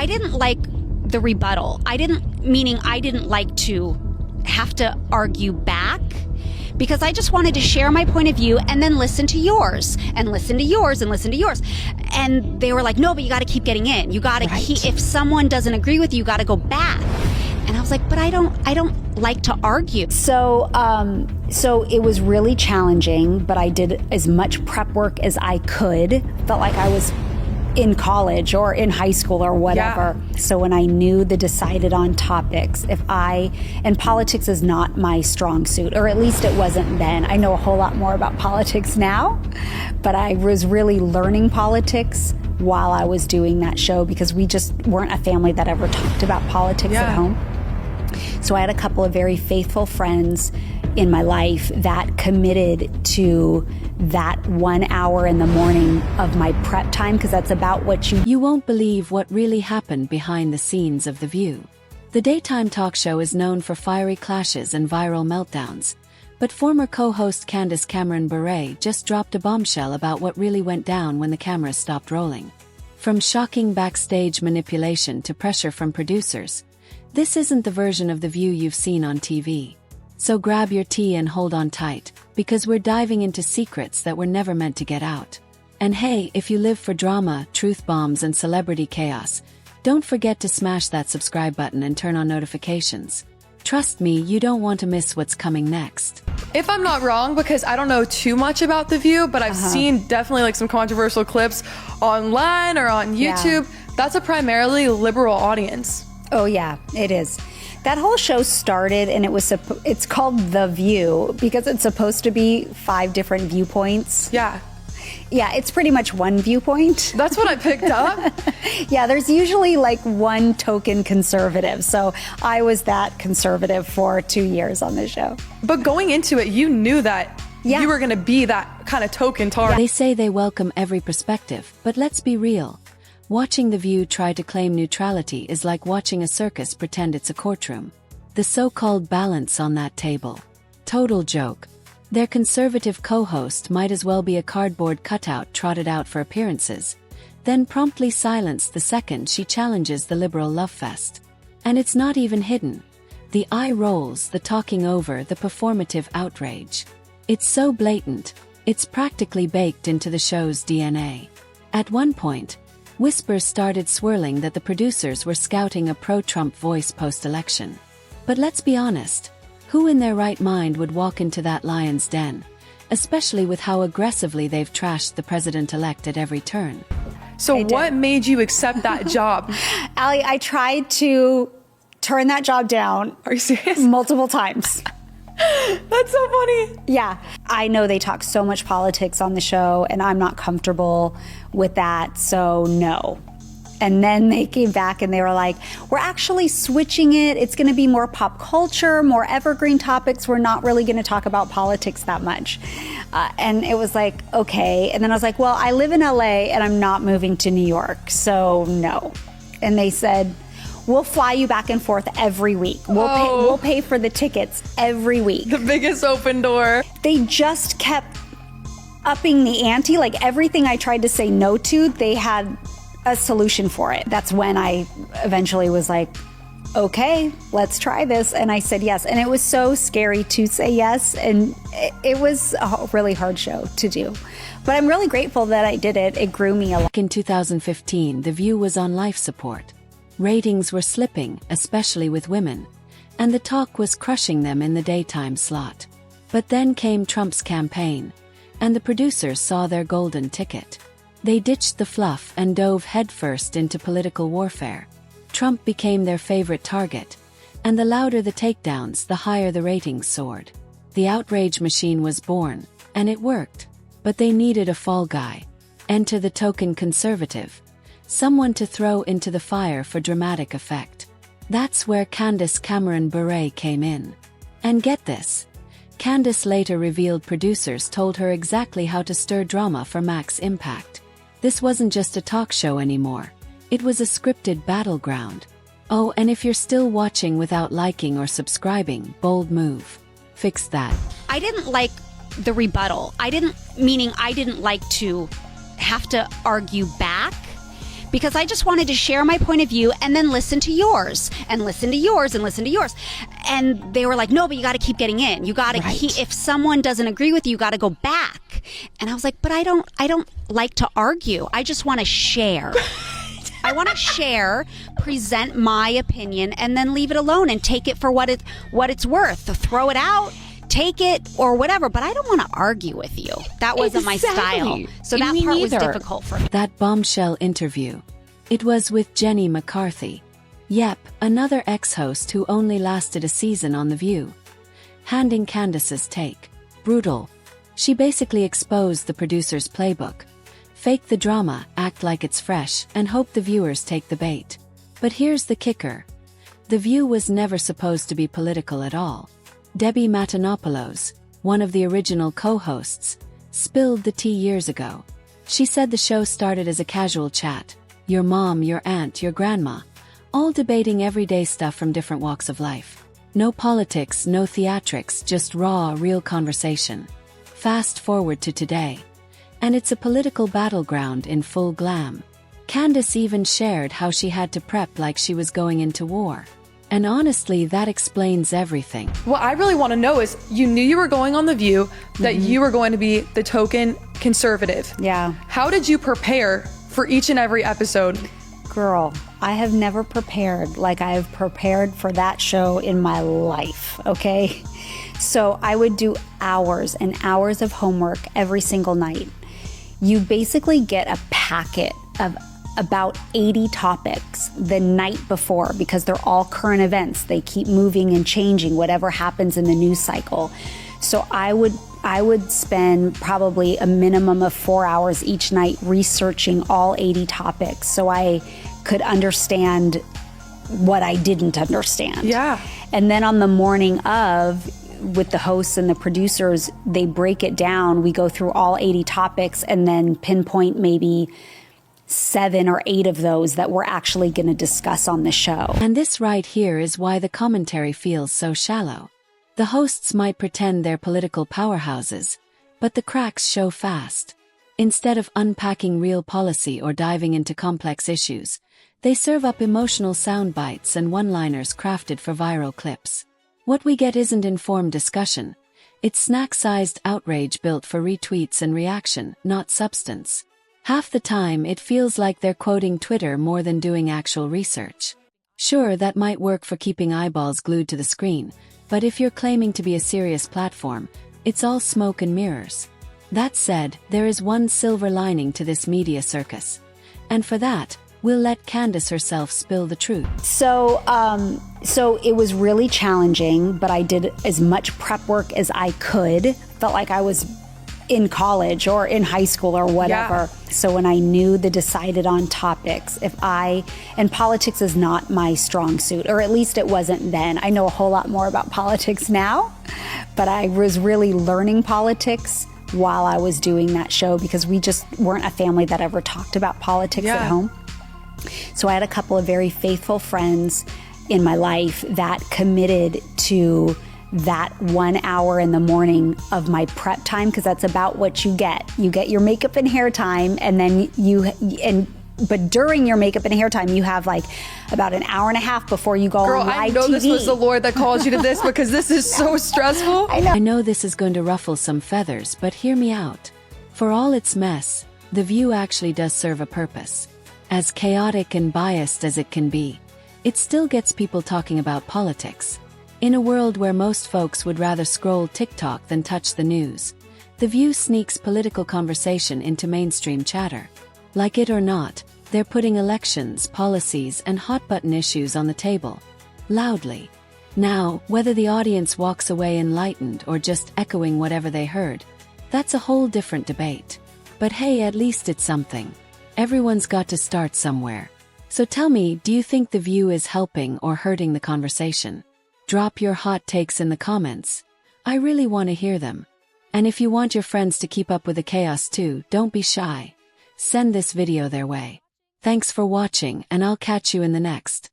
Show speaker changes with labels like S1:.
S1: I didn't like the rebuttal. Meaning I didn't like to have to argue back, because I just wanted to share my point of view and then listen to yours and listen to yours and listen to yours. And they were like, no, but you got to keep getting in. You got to keep, if someone doesn't agree with you, you got to go back. And I was like, but I don't like to argue. So it was really challenging, but I did as much prep work as I could. Felt like I was in college or in high school or whatever. Yeah. So when I knew the decided on topics, and politics is not my strong suit, or at least it wasn't then. I know a whole lot more about politics now, but I was really learning politics while I was doing that show, because we just weren't a family that ever talked about politics at home. So I had a couple of very faithful friends in my life that committed to that 1 hour in the morning of my prep time, because that's about what
S2: You won't believe what really happened behind the scenes of The View. The daytime talk show is known for fiery clashes and viral meltdowns, but former co-host Candace Bure just dropped a bombshell about what really went down when the cameras stopped rolling. From shocking backstage manipulation to pressure from producers, this isn't the version of The View you've seen on TV. So grab your tea and hold on tight, because we're diving into secrets that were never meant to get out. And hey, if you live for drama, truth bombs, and celebrity chaos, don't forget to smash that subscribe button and turn on notifications. Trust me, you don't want to miss what's coming next.
S3: If I'm not wrong, because I don't know too much about The View, but I've seen definitely like some controversial clips online or on YouTube. That's a primarily liberal audience.
S1: Oh yeah, it is. That whole show started, and it's called The View because it's supposed to be 5 different viewpoints.
S3: Yeah.
S1: Yeah, it's pretty much one viewpoint.
S3: That's what I picked up.
S1: Yeah, there's usually like one token conservative. So I was that conservative for 2 years on this show.
S3: But going into it, you knew that you were going to be that kind of token target.
S2: They say they welcome every perspective, but let's be real. Watching The View try to claim neutrality is like watching a circus pretend it's a courtroom. The so-called balance on that table. Total joke. Their conservative co-host might as well be a cardboard cutout trotted out for appearances, then promptly silenced the second she challenges the liberal love fest. And it's not even hidden. The eye rolls, the talking over, the performative outrage. It's so blatant, it's practically baked into the show's DNA. At one point, whispers started swirling that the producers were scouting a pro-Trump voice post-election. But let's be honest, who in their right mind would walk into that lion's den, especially with how aggressively they've trashed the president-elect at every turn?
S3: So what made you accept that job?
S1: Allie, I tried to turn that job down.
S3: Are you serious?
S1: Multiple times.
S3: That's so funny.
S1: Yeah. I know they talk so much politics on the show, and I'm not comfortable with that, so no. And then they came back and they were like, we're actually switching it. It's going to be more pop culture, more evergreen topics. We're not really going to talk about politics that much. And it was like, okay. And then I was like, well, I live in LA and I'm not moving to New York, so no. And they said, we'll fly you back and forth every week. We'll pay for the tickets every week.
S3: The biggest open door.
S1: They just kept upping the ante. Like everything I tried to say no to, they had a solution for it. That's when I eventually was like, okay, let's try this. And I said yes. And it was so scary to say yes. And it was a really hard show to do. But I'm really grateful that I did it. It grew me a lot.
S2: In 2015, The View was on life support. Ratings were slipping, especially with women, and the talk was crushing them in the daytime slot. But then came Trump's campaign, and the producers saw their golden ticket. They ditched the fluff and dove headfirst into political warfare. Trump became their favorite target, and the louder the takedowns, the higher the ratings soared. The outrage machine was born, and it worked. But they needed a fall guy. Enter the token conservative. Someone to throw into the fire for dramatic effect. That's where Candace Bure came in. And get this. Candace later revealed producers told her exactly how to stir drama for max impact. This wasn't just a talk show anymore. It was a scripted battleground. Oh, and if you're still watching without liking or subscribing, bold move. Fix that.
S1: I didn't like the rebuttal. I didn't like to have to argue back, because I just wanted to share my point of view and then listen to yours and listen to yours and listen to yours. And they were like, no, but you got to keep getting in. You got to keep, if someone doesn't agree with you, you got to go back. And I was like, but I don't like to argue. I just want to share. I want to share, present my opinion, and then leave it alone and take it for what it's worth. Throw it out, take it, or whatever. But I don't want to argue with you. That wasn't my style. So that part was difficult for me.
S2: That bombshell interview. It was with Jenny McCarthy. Yep, another ex-host who only lasted a season on The View. Handing Candace's take. Brutal. She basically exposed the producer's playbook. Fake the drama, act like it's fresh, and hope the viewers take the bait. But here's the kicker. The View was never supposed to be political at all. Debbie Matenopoulos, one of the original co-hosts, spilled the tea years ago. She said the show started as a casual chat. Your mom, your aunt, your grandma, all debating everyday stuff from different walks of life. No politics, no theatrics, just raw, real conversation. Fast forward to today. And it's a political battleground in full glam. Candace even shared how she had to prep like she was going into war. And honestly, that explains everything.
S3: What I really want to know is, you knew you were going on The View, that you were going to be the token conservative.
S1: Yeah.
S3: How did you prepare for each and every episode?
S4: Girl, I have never prepared like I have prepared for that show in my life, okay? So I would do hours and hours of homework every single night. You basically get a packet of about 80 topics the night before because they're all current events. They keep moving and changing, whatever happens in the news cycle. So I would spend probably a minimum of 4 hours each night researching all 80 topics so I could understand what I didn't understand.
S3: Yeah.
S4: And then on the morning of, with the hosts and the producers, they break it down. We go through all 80 topics and then pinpoint maybe 7 or 8 of those that we're actually going to discuss on the show.
S2: And this right here is why the commentary feels so shallow. The hosts might pretend they're political powerhouses, but the cracks show fast. Instead of unpacking real policy or diving into complex issues, they serve up emotional sound bites and one-liners crafted for viral clips. What we get isn't informed discussion. It's snack-sized outrage built for retweets and reaction, not substance. Half the time, it feels like they're quoting Twitter more than doing actual research. Sure, that might work for keeping eyeballs glued to the screen, but if you're claiming to be a serious platform, it's all smoke and mirrors. That said, there is one silver lining to this media circus. And for that, we'll let Candace herself spill the truth.
S4: So it was really challenging, but I did as much prep work as I could. Felt like I was in college or in high school or whatever.
S3: Yeah.
S4: So when I knew the decided on topics, and politics is not my strong suit, or at least it wasn't then. I know a whole lot more about politics now, but I was really learning politics while I was doing that show because we just weren't a family that ever talked about politics at home. So I had a couple of very faithful friends in my life that committed to that 1 hour in the morning of my prep time, because that's about what you get. You get your makeup and hair time, and then but during your makeup and hair time, you have like about an hour and a half before you go on live TV.
S3: Girl, I know this was the Lord that called you to this because this is so stressful.
S2: I know this is going to ruffle some feathers, but hear me out. For all its mess, The View actually does serve a purpose. As chaotic and biased as it can be, it still gets people talking about politics. In a world where most folks would rather scroll TikTok than touch the news, The View sneaks political conversation into mainstream chatter. Like it or not, they're putting elections, policies, and hot-button issues on the table. Loudly. Now, whether the audience walks away enlightened or just echoing whatever they heard, that's a whole different debate. But hey, at least it's something. Everyone's got to start somewhere. So tell me, do you think The View is helping or hurting the conversation? Drop your hot takes in the comments. I really want to hear them. And if you want your friends to keep up with the chaos too, don't be shy. Send this video their way. Thanks for watching, and I'll catch you in the next.